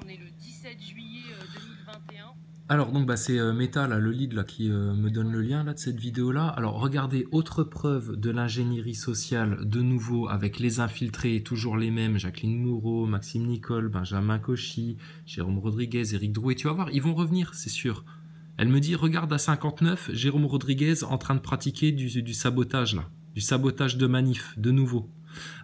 On est le 17 juillet 2021. Alors donc bah, c'est Meta, là, le lead là, qui me donne le lien là, de cette vidéo-là. Alors regardez, autre preuve de l'ingénierie sociale, de nouveau avec les infiltrés, toujours les mêmes, Jacqueline Moureau, Maxime Nicole, Benjamin Cauchy, Jérôme Rodriguez, Éric Drouet, tu vas voir, ils vont revenir, c'est sûr. Elle me dit, regarde à 59, Jérôme Rodriguez en train de pratiquer du sabotage là, du sabotage de manif, de nouveau.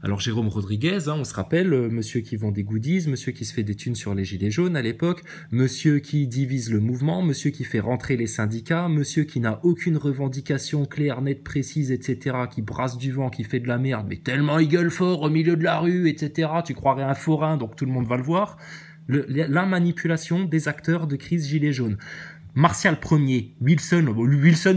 Alors Jérôme Rodriguez, hein, on se rappelle, monsieur qui vend des goodies, monsieur qui se fait des thunes sur les gilets jaunes à l'époque, monsieur qui divise le mouvement, monsieur qui fait rentrer les syndicats, monsieur qui n'a aucune revendication claire, nette, précise, etc., qui brasse du vent, qui fait de la merde, mais tellement il gueule fort au milieu de la rue, etc., tu croirais un forain, donc tout le monde va le voir. La manipulation des acteurs de crise gilets jaunes. Martial Ier, Wilson,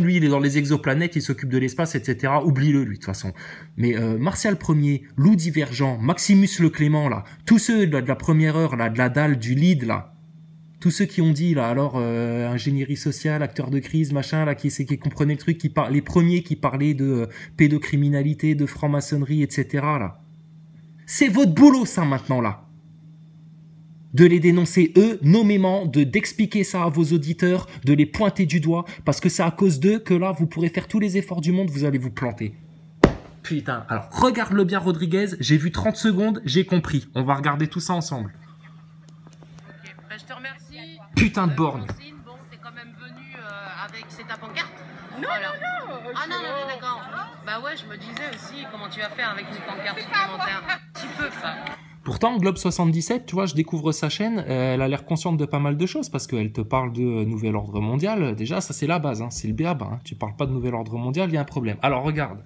lui, il est dans les exoplanètes, il s'occupe de l'espace, etc. Oublie-le, lui, de toute façon. Mais Martial Ier, Loup Divergent, Maximus Le Clément, là, tous ceux de la première heure, là, de la dalle, du lead, là, tous ceux qui ont dit, là, alors, ingénierie sociale, acteur de crise, machin, là, qui comprenaient le truc, les premiers qui parlaient de pédocriminalité, de franc-maçonnerie, etc., là. C'est votre boulot, ça, maintenant, là. De les dénoncer eux, nommément, d'expliquer ça à vos auditeurs, de les pointer du doigt, parce que c'est à cause d'eux que là, vous pourrez faire tous les efforts du monde, vous allez vous planter. Putain, alors regarde-le bien Rodriguez, j'ai vu 30 secondes, j'ai compris. On va regarder tout ça ensemble. Ok, bah, je te remercie. Putain de borgne. Bon, t'es quand même venu avec ta pancarte. Non, Voilà. non, Ah non, non, d'accord. Bah ouais, je me disais aussi, comment tu vas faire avec une pancarte supplémentaire. Un petit peu, ça. Pourtant, Globe 77, tu vois, je découvre sa chaîne, elle a l'air consciente de pas mal de choses, parce qu'elle te parle de nouvel ordre mondial. Déjà, ça c'est la base, hein, c'est le b.a.-ba. Hein. Tu parles pas de nouvel ordre mondial, il y a un problème. Alors regarde,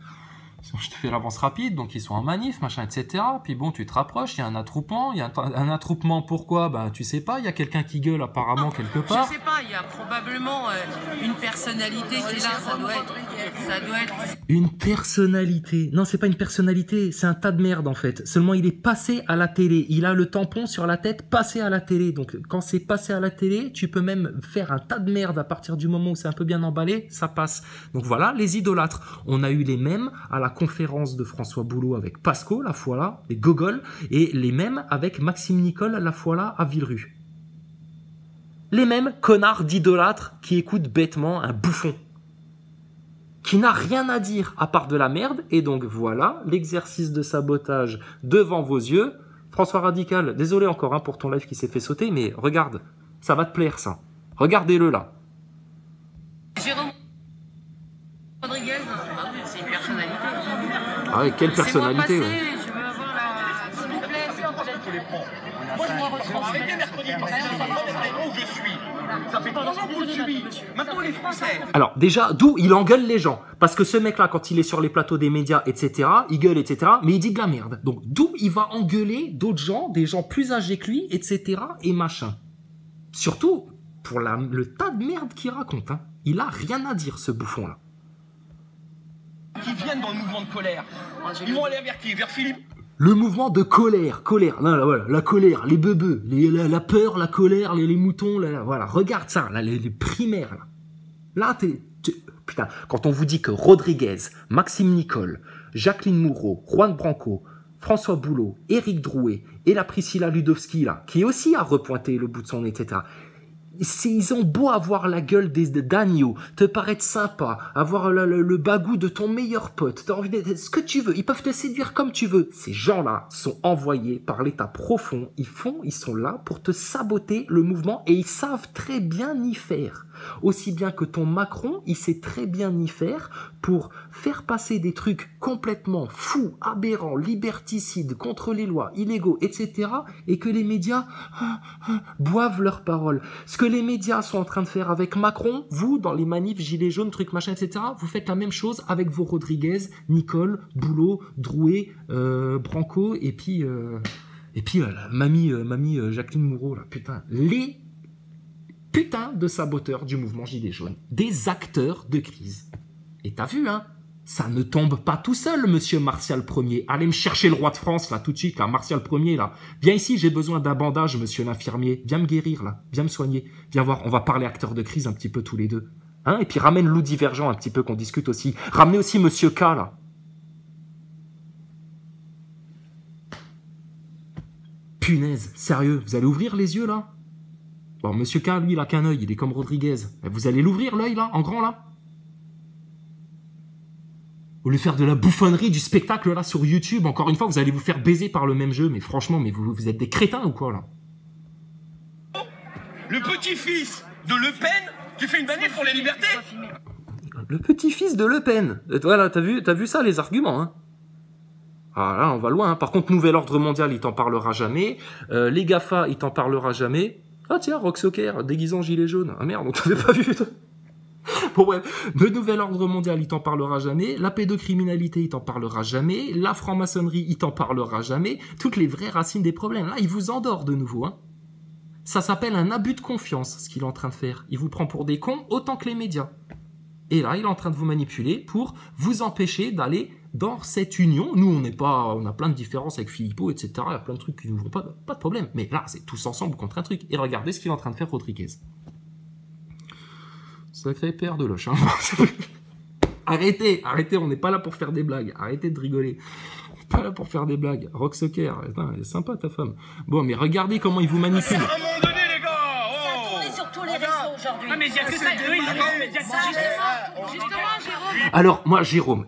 je te fais l'avance rapide, donc ils sont en manif, machin, etc. Puis bon, tu te rapproches, il y a un attroupement. Il y a un attroupement, pourquoi? Ben, tu sais pas, il y a quelqu'un qui gueule apparemment quelque part. Je sais pas, il y a probablement une personnalité qui est là, ça doit être... Une personnalité. Non, c'est pas une personnalité, c'est un tas de merde en fait. Seulement, il est passé à la télé. Il a le tampon sur la tête passé à la télé. Donc, quand c'est passé à la télé, tu peux même faire un tas de merde à partir du moment où c'est un peu bien emballé, ça passe. Donc voilà, les idolâtres. On a eu les mêmes à la conférence de François Boulot avec Pasco, la fois là, les gogoles, et les mêmes avec Maxime Nicole, la fois là, à Villerue. Les mêmes connards d'idolâtres qui écoutent bêtement un bouffon qui n'a rien à dire à part de la merde, et donc voilà, l'exercice de sabotage devant vos yeux. François Radical, désolé encore hein, pour ton live qui s'est fait sauter, mais regarde, ça va te plaire ça. Regardez-le là. Jérôme Rodriguez, c'est une personnalité. Ah ouais, quelle personnalité, ouais. ouais. Je veux avoir la... S'il vous plaît, peut-être que les prends. Moi, je dois retransmettre mercredi parce que c'est où je suis. Ça fait 3 ans qu'on le subit. Maintenant, les Français. Alors, déjà, d'où il engueule les gens. Parce que ce mec-là, quand il est sur les plateaux des médias, etc., il gueule, etc., mais il dit de la merde. Donc, d'où il va engueuler d'autres gens, des gens plus âgés que lui, etc., et machin. Surtout, pour le tas de merde qu'il raconte. Hein. Il a rien à dire, ce bouffon-là. Qui viennent dans le mouvement de colère. Ils vont aller vers qui? Vers Philippe? Le mouvement de colère. Non, là, voilà, la colère, les bebeux, la peur, la colère, les moutons, voilà, regarde ça, là, les primaires, là. Là, putain, quand on vous dit que Rodriguez, Maxime Nicole, Jacqueline Moureau, Juan Branco, François Boulot, Éric Drouet et la Priscilla Ludowski, là, qui aussi a repointé le bout de son nez, etc., ils ont beau avoir la gueule d'agneau, te paraître sympa, avoir le bagou de ton meilleur pote, t'as envie de ce que tu veux, ils peuvent te séduire comme tu veux. Ces gens-là sont envoyés par l'état profond, ils sont là pour te saboter le mouvement et ils savent très bien y faire. Aussi bien que ton Macron, il sait très bien y faire pour faire passer des trucs complètement fous, aberrants, liberticides, contre les lois, illégaux, etc. et que les médias boivent leurs paroles. Ce que les médias sont en train de faire avec Macron, vous, dans les manifs, gilets jaunes, trucs, machin, etc., vous faites la même chose avec vos Rodriguez, Nicole, Boulot, Drouet, Branco, et puis mamie Jacqueline Moureau, là, putain, les putains de saboteurs du mouvement gilets jaunes, des acteurs de crise. Et t'as vu, hein, ça ne tombe pas tout seul, monsieur Martial Ier. Allez me chercher le roi de France, là, tout de suite, là, Martial Ier, là. Viens ici, j'ai besoin d'un bandage, monsieur l'infirmier. Viens me guérir, là. Viens me soigner. Viens voir, on va parler acteurs de crise un petit peu tous les deux. Hein, et puis ramène Loup Divergent un petit peu, qu'on discute aussi. Ramenez aussi monsieur K, là. Punaise, sérieux, vous allez ouvrir les yeux, là? Bon, Monsieur K, lui, il a qu'un œil, il est comme Rodriguez. Vous allez l'ouvrir, l'œil, là, en grand, là? Au lieu de faire de la bouffonnerie, du spectacle, là, sur YouTube, encore une fois, vous allez vous faire baiser par le même jeu. Mais franchement, mais vous êtes des crétins ou quoi, là? Le petit-fils de Le Pen qui fait une manif pour les libertés. Le petit-fils de Le Pen. Voilà, t'as vu ça, les arguments, hein? Ah là, on va loin. Hein. Par contre, Nouvel Ordre Mondial, il t'en parlera jamais. Les GAFA, il t'en parlera jamais. Ah tiens, Rock Soccer, déguisant gilet jaune. Ah merde, on t'avait pas vu. Bon bref, le Nouvel Ordre Mondial, il t'en parlera jamais. La pédocriminalité, il t'en parlera jamais. La franc-maçonnerie, il t'en parlera jamais. Toutes les vraies racines des problèmes. Là, il vous endort de nouveau, hein. Ça s'appelle un abus de confiance, ce qu'il est en train de faire. Il vous prend pour des cons autant que les médias. Et là, il est en train de vous manipuler pour vous empêcher d'aller dans cette union. Nous, on a plein de différences avec Philippot, etc. Il y a plein de trucs qui nous font pas de problème. Mais là, c'est tous ensemble contre un truc. Et regardez ce qu'il est en train de faire, Rodriguez. Sacré père de loche, hein. Arrêtez, on n'est pas là pour faire des blagues. Arrêtez de rigoler. Pas là pour faire des blagues. Rock Soccer, elle est sympa ta femme. Bon, mais regardez comment il vous manipule. À un moment donné, les gars. Ça a tourné sur tous les réseaux aujourd'hui. Ah, mais il y a que ça. Eux, ils Justement, Jérôme. Alors, moi, Jérôme,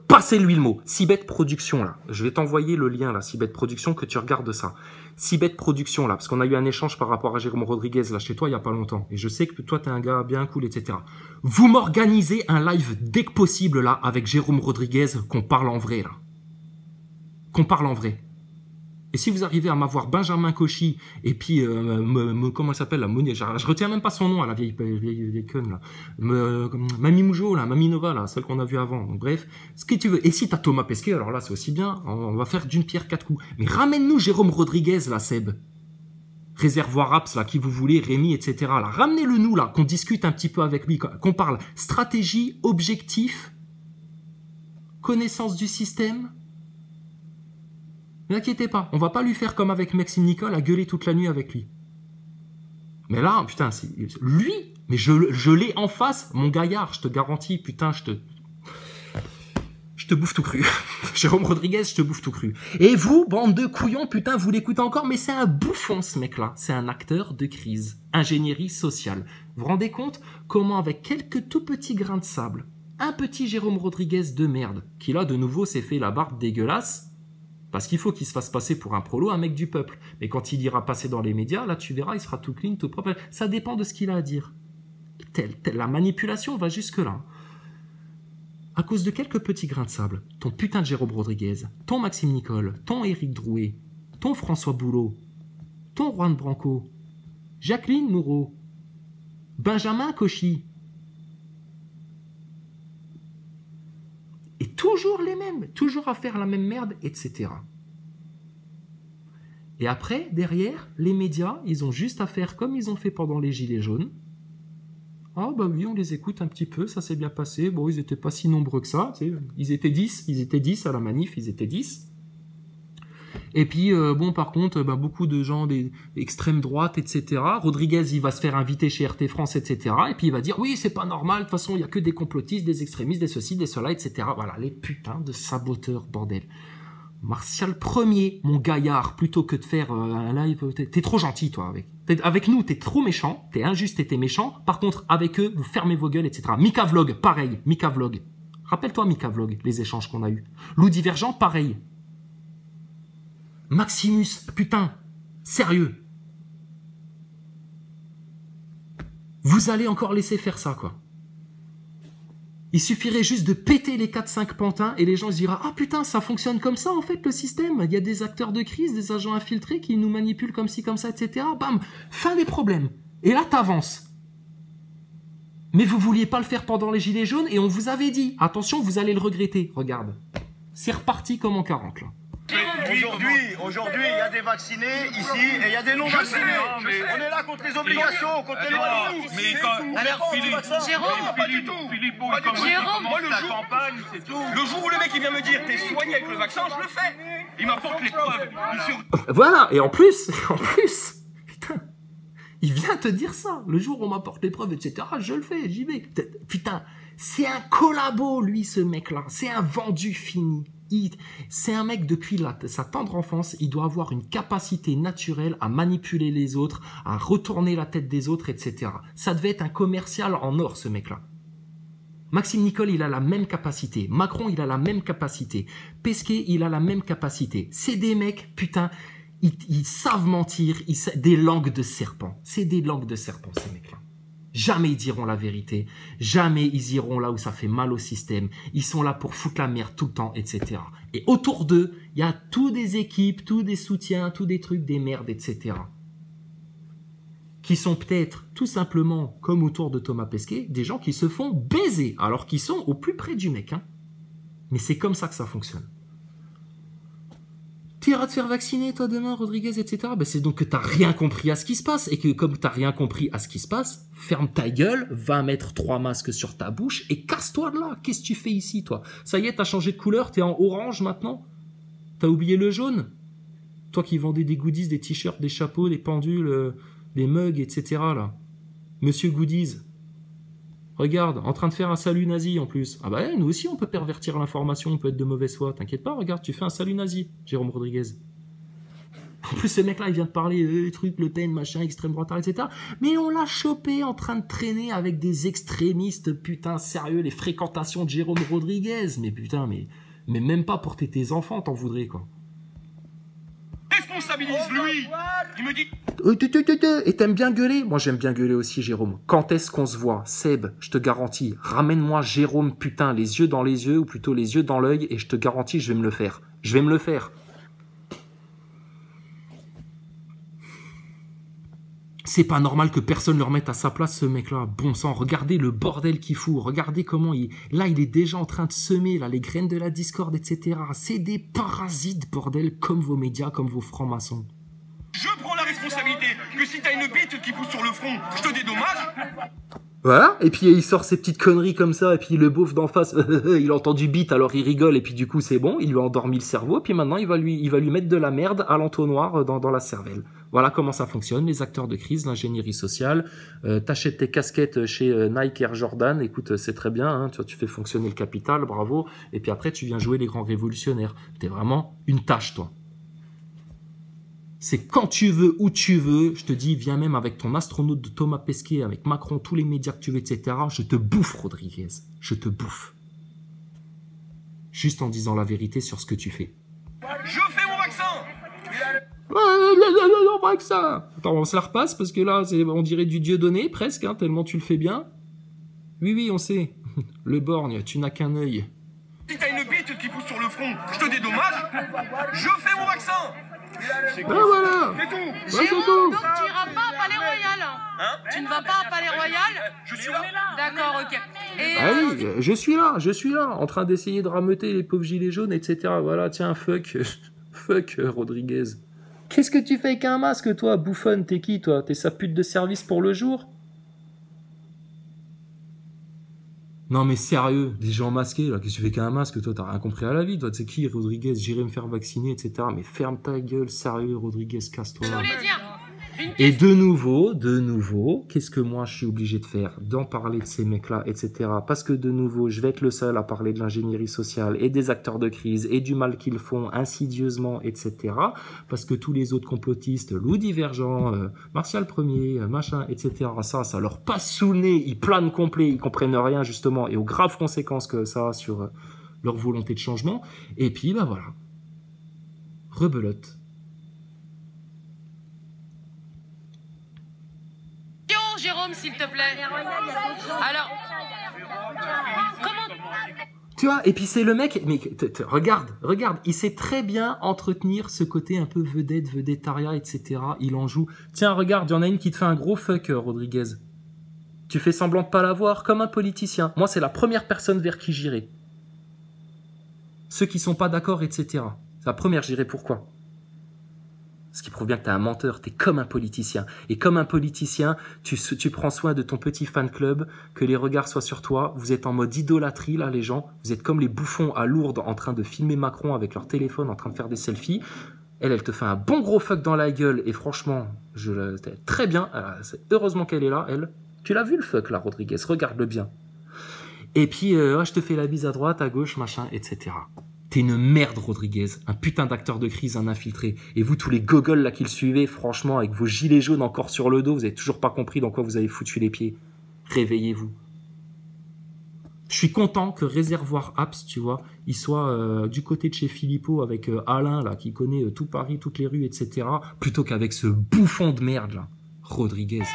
passez-lui le mot. Cibet Production, là. Je vais t'envoyer le lien, là, Cibet Production, que tu regardes ça. Cibet Production, là, parce qu'on a eu un échange par rapport à Jérôme Rodriguez, là, chez toi, il y a pas longtemps. Et je sais que toi, t'es un gars bien cool, etc. Vous m'organisez un live dès que possible, là, avec Jérôme Rodriguez, qu'on parle en vrai, là. Qu'on parle en vrai. Et si vous arrivez à m'avoir Benjamin Cauchy, et puis, comment elle s'appelle, la Monia, je retiens même pas son nom, la vieille conne, là. Mamie Moujo, là, Mamie Nova, là, celle qu'on a vue avant. Donc, bref, ce que tu veux. Et si t'as Thomas Pesquet, alors là, c'est aussi bien, on va faire d'une pierre 4 coups. Mais ramène-nous Jérôme Rodriguez, là, Seb. Réservoir Apps, là, qui vous voulez, Rémi, etc. Là, ramenez-le nous, là, qu'on discute un petit peu avec lui, qu'on parle stratégie, objectif, connaissance du système. Ne vous inquiétez pas, on va pas lui faire comme avec Maxime Nicole à gueuler toute la nuit avec lui. Mais là, putain, c'est lui, mais je l'ai en face, mon gaillard, je te garantis, putain, je te bouffe tout cru. Jérôme Rodriguez, je te bouffe tout cru. Et vous, bande de couillons, putain, vous l'écoutez encore, mais c'est un bouffon, ce mec-là. C'est un acteur de crise. Ingénierie sociale. Vous vous rendez compte comment, avec quelques tout petits grains de sable, un petit Jérôme Rodriguez de merde, qui là, de nouveau, s'est fait la barbe dégueulasse, parce qu'il faut qu'il se fasse passer pour un prolo, un mec du peuple. Mais quand il ira passer dans les médias, là, tu verras, il sera tout clean, tout propre. Ça dépend de ce qu'il a à dire. La manipulation va jusque-là. À cause de quelques petits grains de sable, ton putain de Jérôme Rodriguez, ton Maxime Nicole, ton Éric Drouet, ton François Boulot, ton Juan Branco, Jacqueline Moureau, Benjamin Cauchy. Et toujours les mêmes, toujours à faire la même merde, etc. Et après, derrière, les médias, ils ont juste à faire comme ils ont fait pendant les Gilets jaunes. Ah bah oui, on les écoute un petit peu, ça s'est bien passé. Bon, ils étaient pas si nombreux que ça, tu sais. Ils étaient 10 à la manif, ils étaient 10. Et puis, bon, par contre, beaucoup de gens d'extrême droite, etc. Rodriguez, il va se faire inviter chez RT France, etc. Et puis, il va dire, oui, c'est pas normal, de toute façon, il y a que des complotistes, des extrémistes, des ceci, des cela, etc. Voilà, les putains de saboteurs, bordel. Martial Premier, mon gaillard, plutôt que de faire un live, t'es trop gentil, toi, avec nous, t'es trop méchant, t'es injuste et t'es méchant. Par contre, avec eux, vous fermez vos gueules, etc. Mika Vlog, pareil, Mika Vlog. Rappelle-toi Mika Vlog, les échanges qu'on a eus. Loup Divergent, pareil. Maximus, putain, sérieux. Vous allez encore laisser faire ça, quoi. Il suffirait juste de péter les 4-5 pantins et les gens se diront « Ah putain, ça fonctionne comme ça en fait le système. Il y a des acteurs de crise, des agents infiltrés qui nous manipulent comme ci, comme ça, etc. » Bam, fin des problèmes. Et là, t'avances. Mais vous vouliez pas le faire pendant les Gilets jaunes et on vous avait dit « Attention, vous allez le regretter. » Regarde. C'est reparti comme en 40, là. Aujourd'hui, il y a des vaccinés ici et il y a des non-vaccinés. On est là contre les obligations, contre les lois. Mais quand Philippe, moi la campagne, c'est tout. Le jour où le mec il vient me dire t'es soigné avec le vaccin, je le fais. Il m'apporte les preuves. Voilà, et en plus, putain, il vient te dire ça. Le jour où on m'apporte les preuves, etc., je le fais, j'y vais. Putain, c'est un collabo, lui, ce mec-là. C'est un vendu fini. c'est un mec depuis sa tendre enfance, il doit avoir une capacité naturelle à manipuler les autres, à retourner la tête des autres, etc. Ça devait être un commercial en or, ce mec-là. Maxime Nicole, il a la même capacité. Macron, il a la même capacité. Pesquet, il a la même capacité. C'est des mecs, putain, ils savent mentir, des langues de serpent. C'est des langues de serpent, ces mecs-là. Jamais ils diront la vérité. Jamais ils iront là où ça fait mal au système. Ils sont là pour foutre la merde tout le temps, etc. Et autour d'eux, il y a tous des équipes, tous des soutiens, tous des trucs, des merdes, etc. Qui sont peut-être tout simplement, comme autour de Thomas Pesquet, des gens qui se font baiser, alors qu'ils sont au plus près du mec. Hein. Mais c'est comme ça que ça fonctionne. Tu iras te faire vacciner, toi, demain, Rodriguez, etc. Ben, c'est donc que tu n'as rien compris à ce qui se passe, et que comme tu n'as rien compris à ce qui se passe, ferme ta gueule, va mettre 3 masques sur ta bouche, et casse-toi de là. Qu'est-ce que tu fais ici, toi? Ça y est, t'as changé de couleur, t'es en orange maintenant? T'as oublié le jaune? Toi qui vendais des goodies, des t-shirts, des chapeaux, des pendules... des mugs, etc. là. Monsieur Goodies. Regarde, en train de faire un salut nazi en plus. Ah bah nous aussi on peut pervertir l'information, on peut être de mauvaise foi. T'inquiète pas, regarde, tu fais un salut nazi, Jérôme Rodriguez. En plus ce mec-là, il vient de parler, truc, Le Pen, machin, extrême droite, etc. Mais on l'a chopé en train de traîner avec des extrémistes, putain, sérieux, les fréquentations de Jérôme Rodriguez. Mais putain, mais même pas pour tes enfants, t'en voudrais, quoi. Responsabilise-lui. Il me dit... Et t'aimes bien gueuler? Moi j'aime bien gueuler aussi, Jérôme. Quand est-ce qu'on se voit? Seb, je te garantis, ramène-moi Jérôme, putain, les yeux dans les yeux, ou plutôt les yeux dans l'œil, et je te garantis, je vais me le faire. Je vais me le faire. C'est pas normal que personne le remette à sa place, ce mec-là. Bon sang, regardez le bordel qu'il fout. Regardez comment il... Là, il est déjà en train de semer là, les graines de la discorde, etc. C'est des parasites, bordel, comme vos médias, comme vos francs-maçons. Je prends la responsabilité que si t'as une bite qui pousse sur le front, je te dédommage. Voilà, et puis il sort ses petites conneries comme ça, et puis le beauf d'en face, il a entendu bite, alors il rigole, et puis du coup c'est bon, il lui a endormi le cerveau, et puis maintenant il va lui mettre de la merde à l'entonnoir dans la cervelle. Voilà comment ça fonctionne, les acteurs de crise, l'ingénierie sociale. T'achètes tes casquettes chez Nike Air Jordan, écoute, c'est très bien, hein, tu fais fonctionner le capital, bravo, et puis après tu viens jouer les grands révolutionnaires. T'es vraiment une tâche, toi. C'est quand tu veux, où tu veux, je te dis, viens même avec ton astronaute de Thomas Pesquet, avec Macron, tous les médias que tu veux, etc. Je te bouffe, Rodriguez. Je te bouffe. Juste en disant la vérité sur ce que tu fais. Je fais mon vaccin. Non, vaccin. Attends, on se la repasse parce que là, on dirait du Dieudonné, presque, hein, tellement tu le fais bien. Oui, on sait. Le borgne, tu n'as qu'un œil. Si t'as une bite qui pousse sur le front, je te dédommage. Je fais mon vaccin. Voilà. C'est tout. Jérôme, donc tu iras pas à Palais Royal. Hein? Tu ne vas pas à Palais Royal? Je suis là. D'accord, ok. Et Ah oui, je suis là, en train d'essayer de rameuter les pauvres gilets jaunes, etc. Voilà, tiens, fuck Rodriguez. Qu'est-ce que tu fais avec un masque, toi, bouffonne? T'es qui, toi? T'es sa pute de service pour le jour? Non mais sérieux, des gens masqués, là, qu'est-ce que tu fais avec un masque, toi? T'as rien compris à la vie, toi, tu sais qui, Rodriguez? J'irai me faire vacciner, etc. Mais ferme ta gueule, sérieux, Rodriguez, casse-toi. je voulais dire, Et de nouveau, qu'est-ce que moi je suis obligé de faire? D'en parler de ces mecs-là, etc. Parce que de nouveau, je vais être le seul à parler de l'ingénierie sociale et des acteurs de crise et du mal qu'ils font insidieusement, etc. Parce que tous les autres complotistes, Loup Divergent, Martial Premier, machin, etc. Ça leur passe sous le nez, ils planent complet, ils comprennent rien justement et aux graves conséquences que ça a sur leur volonté de changement. Et puis, bah voilà. Rebelote. Jérôme, s'il te plaît. Alors, comment... Tu vois, et puis c'est le mec, mais regarde, il sait très bien entretenir ce côté un peu vedettariat, etc. Il en joue. Tiens, regarde, il y en a une qui te fait un gros fuck, Rodriguez. Tu fais semblant de pas la voir, comme un politicien. Moi, c'est la première personne vers qui j'irai. Ceux qui sont pas d'accord, etc. C'est la première, j'irai pourquoi? Ce qui prouve bien que t'es un menteur, t'es comme un politicien. Et comme un politicien, tu prends soin de ton petit fan club, que les regards soient sur toi. Vous êtes en mode idolâtrie, là, les gens. Vous êtes comme les bouffons à Lourdes en train de filmer Macron avec leur téléphone, en train de faire des selfies. Elle te fait un bon gros fuck dans la gueule. Et franchement, très bien. Heureusement qu'elle est là, elle. Tu l'as vu le fuck, là, Rodriguez. Regarde-le bien. Et puis, je te fais la bise à droite, à gauche, machin, etc. T'es une merde, Rodriguez. Un putain d'acteur de crise, un infiltré. Et vous, tous les gogoles là qui le suivez, franchement, avec vos gilets jaunes encore sur le dos, vous avez toujours pas compris dans quoi vous avez foutu les pieds. Réveillez-vous. Je suis content que Réservoir Apps, tu vois, il soit du côté de chez Philippot avec Alain, là, qui connaît tout Paris, toutes les rues, etc., plutôt qu'avec ce bouffon de merde, là, Rodriguez. Il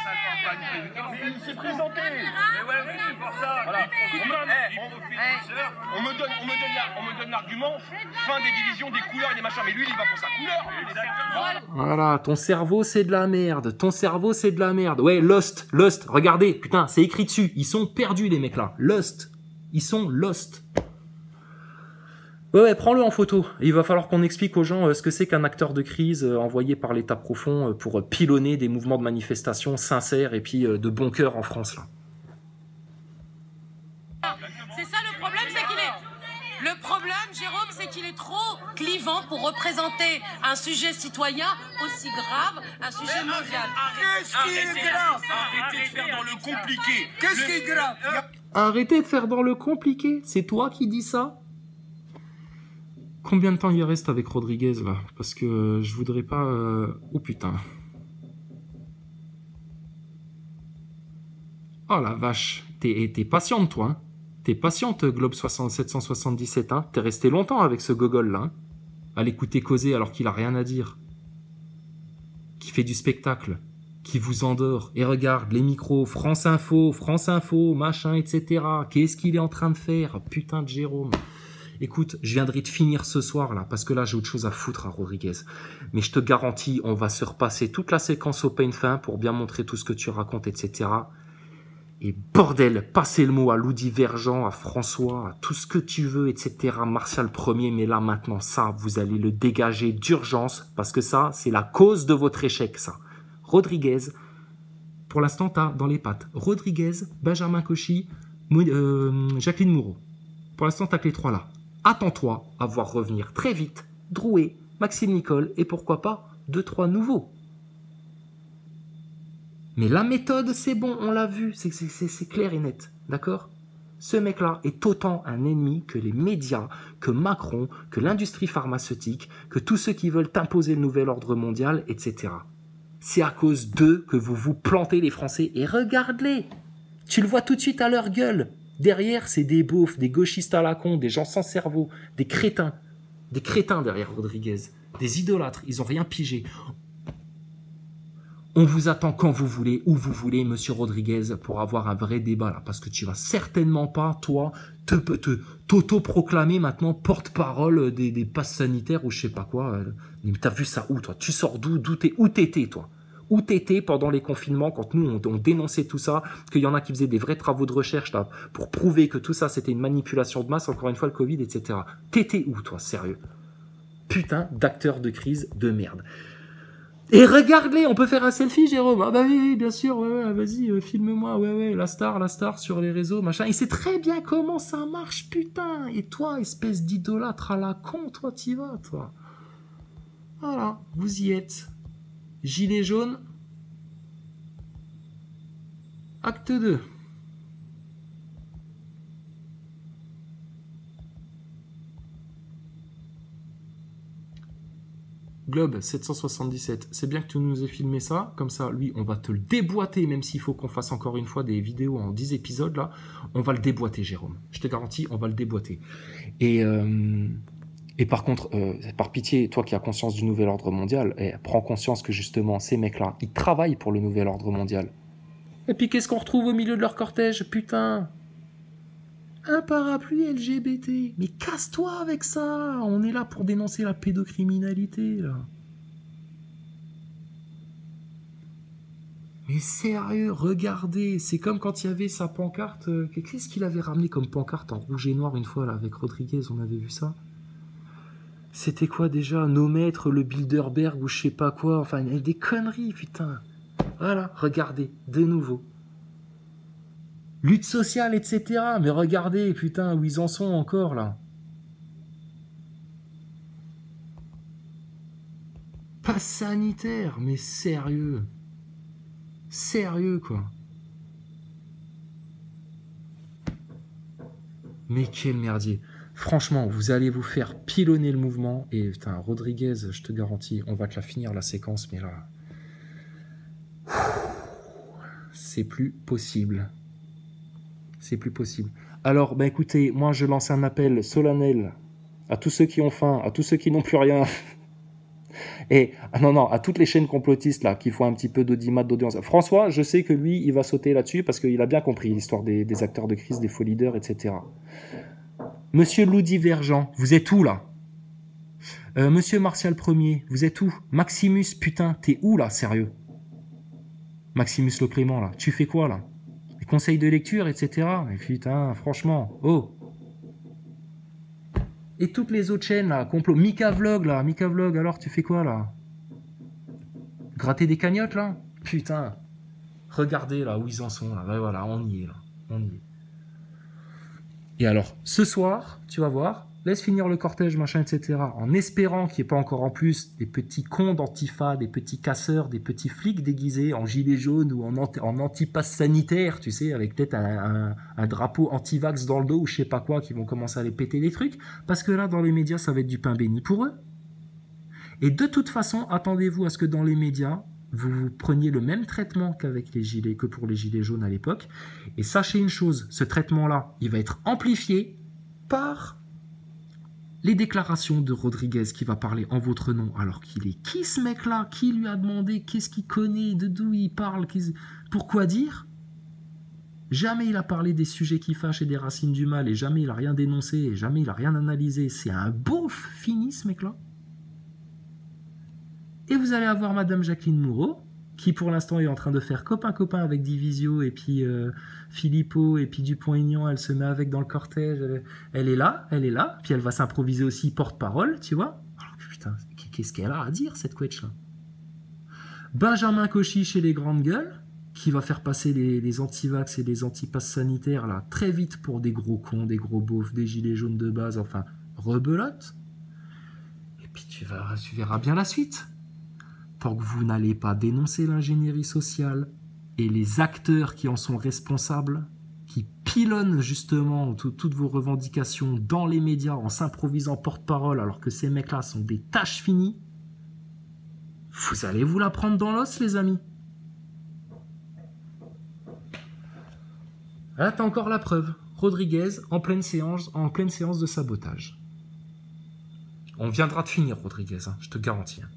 s'est présenté. Mais ouais, c'est pour ça. Voilà. On me donne l'argument, fin des divisions, des couleurs et des machins. Mais lui, il y va pour sa couleur. Voilà, ton cerveau, c'est de la merde. Ton cerveau, c'est de la merde. Ouais, Lost, regardez, putain, c'est écrit dessus. Ils sont perdus, les mecs, là. Lost. Ils sont lost. Ouais, prends-le en photo. Il va falloir qu'on explique aux gens ce que c'est qu'un acteur de crise envoyé par l'État profond pour pilonner des mouvements de manifestation sincères et puis de bon cœur en France, là. C'est ça le problème, c'est qu'il est... Le problème, Jérôme, c'est qu'il est trop clivant pour représenter un sujet citoyen aussi grave, un sujet mondial. Qu'est-ce qui est grave? Arrêtez de faire dans le compliqué. Qu'est-ce qui est grave? Arrêtez de faire dans le compliqué. C'est toi qui dis ça? Combien de temps il reste avec Rodriguez, là? Parce que je voudrais pas... Oh putain. Oh la vache. T'es patiente, toi, hein? T'es patiente, Globe 777, hein? T'es resté longtemps avec ce gogol-là, hein? À l'écouter causer alors qu'il a rien à dire. Qui fait du spectacle. Qui vous endort. Et regarde, les micros, France Info, machin, etc. Qu'est-ce qu'il est en train de faire? Putain de Jérôme. Écoute, je viendrai te finir ce soir, là, parce que là, j'ai autre chose à foutre à Rodriguez. Mais je te garantis, on va se repasser toute la séquence au peigne fin pour bien montrer tout ce que tu racontes, etc. Et bordel, passez le mot à Lou Divergent, à François, à tout ce que tu veux, etc. Martial Premier, mais là, maintenant, ça, vous allez le dégager d'urgence, parce que ça, c'est la cause de votre échec, ça. Rodriguez, pour l'instant, t'as dans les pattes Rodriguez, Benjamin Cauchy, Jacqueline Moreau. Pour l'instant, t'as que les trois là. Attends-toi à voir revenir très vite Drouet, Maxime Nicole et pourquoi pas 2-3 nouveaux. Mais la méthode, c'est bon, on l'a vu, c'est clair et net, d'accord? Ce mec-là est autant un ennemi que les médias, que Macron, que l'industrie pharmaceutique, que tous ceux qui veulent imposer le nouvel ordre mondial, etc. C'est à cause d'eux que vous vous plantez les Français. Et regarde-les, tu le vois tout de suite à leur gueule. Derrière, c'est des beaufs, des gauchistes à la con, des gens sans cerveau, des crétins. Des crétins derrière Rodriguez. Des idolâtres, ils ont rien pigé. On vous attend quand vous voulez, où vous voulez, monsieur Rodriguez, pour avoir un vrai débat là. Parce que tu vas certainement pas, toi, t'auto-proclamer maintenant porte-parole des passes sanitaires ou je sais pas quoi. Mais t'as vu ça où, toi? Tu sors d'où? Où t'étais, toi? Où t'étais pendant les confinements, quand nous, on dénonçait tout ça, qu'il y en a qui faisaient des vrais travaux de recherche là, pour prouver que tout ça, c'était une manipulation de masse, encore une fois, le Covid, etc. T'étais où, toi, sérieux? Putain d'acteur de crise de merde. Et regarde-les, on peut faire un selfie, Jérôme. Ah bah oui, bien sûr, ouais, vas-y, filme-moi, ouais, la star sur les réseaux, machin. Il sait très bien comment ça marche, putain. Et toi, espèce d'idolâtre à la con, toi, t'y vas, toi. Voilà, vous y êtes. Gilet jaune. Acte 2. Globe 777, c'est bien que tu nous aies filmé ça, comme ça, lui, on va te le déboîter, même s'il faut qu'on fasse encore une fois des vidéos en 10 épisodes, là, on va le déboîter, Jérôme. Je te garantis, on va le déboîter. Et par contre, par pitié, toi qui as conscience du nouvel ordre mondial, prends conscience que justement, ces mecs-là, ils travaillent pour le nouvel ordre mondial. Et puis qu'est-ce qu'on retrouve au milieu de leur cortège, putain? Un parapluie LGBT. Mais casse-toi avec ça. On est là pour dénoncer la pédocriminalité, là. Mais sérieux, regardez. C'est comme quand il y avait sa pancarte. Qu'est-ce qu'il avait ramené comme pancarte en rouge et noir une fois, là, avec Rodriguez? On avait vu ça. C'était quoi déjà? Nos maîtres, le Bilderberg ou je sais pas quoi. Enfin, il y a des conneries, putain. Voilà, regardez, de nouveau. Lutte sociale, etc. Mais regardez, putain, où ils en sont encore, là. Passe sanitaire, mais sérieux. Sérieux, quoi. Mais quel merdier. Franchement, vous allez vous faire pilonner le mouvement. Et putain, Rodriguez, je te garantis, on va te la finir la séquence, mais là... C'est plus possible. C'est plus possible. Alors, bah écoutez, moi je lance un appel solennel à tous ceux qui ont faim, à tous ceux qui n'ont plus rien. Et non, à toutes les chaînes complotistes là, qui font un petit peu d'audimat, d'audience. François, je sais que lui, il va sauter là-dessus parce qu'il a bien compris l'histoire des acteurs de crise, des faux leaders, etc. Monsieur Loup Divergent, vous êtes où là? Monsieur Martial Premier, vous êtes où? Maximus, putain, t'es où là, sérieux? Maximus Le Clément là, tu fais quoi là? Les conseils de lecture, etc. Mais putain, franchement, oh. Et toutes les autres chaînes là, complot, Mika Vlog, alors tu fais quoi là? Gratter des cagnottes là? Putain. Regardez là où ils en sont là. Ouais, voilà, on y est là. On y est. Et alors, ce soir, tu vas voir, laisse finir le cortège, machin, etc. En espérant qu'il n'y ait pas encore en plus des petits cons d'Antifa, des petits casseurs, des petits flics déguisés en gilet jaune ou en anti-pass sanitaire, tu sais, avec peut-être un drapeau anti-vax dans le dos ou je sais pas quoi, qui vont commencer à aller péter des trucs. Parce que là, dans les médias, ça va être du pain béni pour eux. Et de toute façon, attendez-vous à ce que dans les médias, vous preniez le même traitement que pour les gilets jaunes à l'époque. Et sachez une chose, ce traitement-là, il va être amplifié par les déclarations de Rodriguez qui va parler en votre nom. Alors qu'il est qui ce mec-là? Qui lui a demandé? Qu'est-ce qu'il connaît? D'où il parle? Pourquoi dire? Jamais il a parlé des sujets qui fâchent et des racines du mal, et jamais il a rien dénoncé, et jamais il a rien analysé. C'est un beauf fini ce mec-là. Et vous allez avoir Madame Jacqueline Moreau, qui pour l'instant est en train de faire copain-copain avec Divisio et puis Philippot et puis Dupont-Aignan, elle se met avec dans le cortège, elle est là, puis elle va s'improviser aussi porte-parole, tu vois. Alors que putain, qu'est-ce qu'elle a à dire cette quetch-là? Benjamin Cauchy chez les grandes gueules, qui va faire passer les anti-vax et les anti-passes sanitaires là très vite pour des gros cons, des gros beaufs, des gilets jaunes de base, enfin, rebelote. Et puis tu verras bien la suite. Tant que vous n'allez pas dénoncer l'ingénierie sociale et les acteurs qui en sont responsables, qui pilonnent justement toutes vos revendications dans les médias en s'improvisant porte-parole alors que ces mecs-là sont des tâches finies, vous allez vous la prendre dans l'os, les amis. Là, t'as encore la preuve. Rodriguez en pleine séance de sabotage. On viendra de finir, Rodriguez, hein, je te garantis. Hein.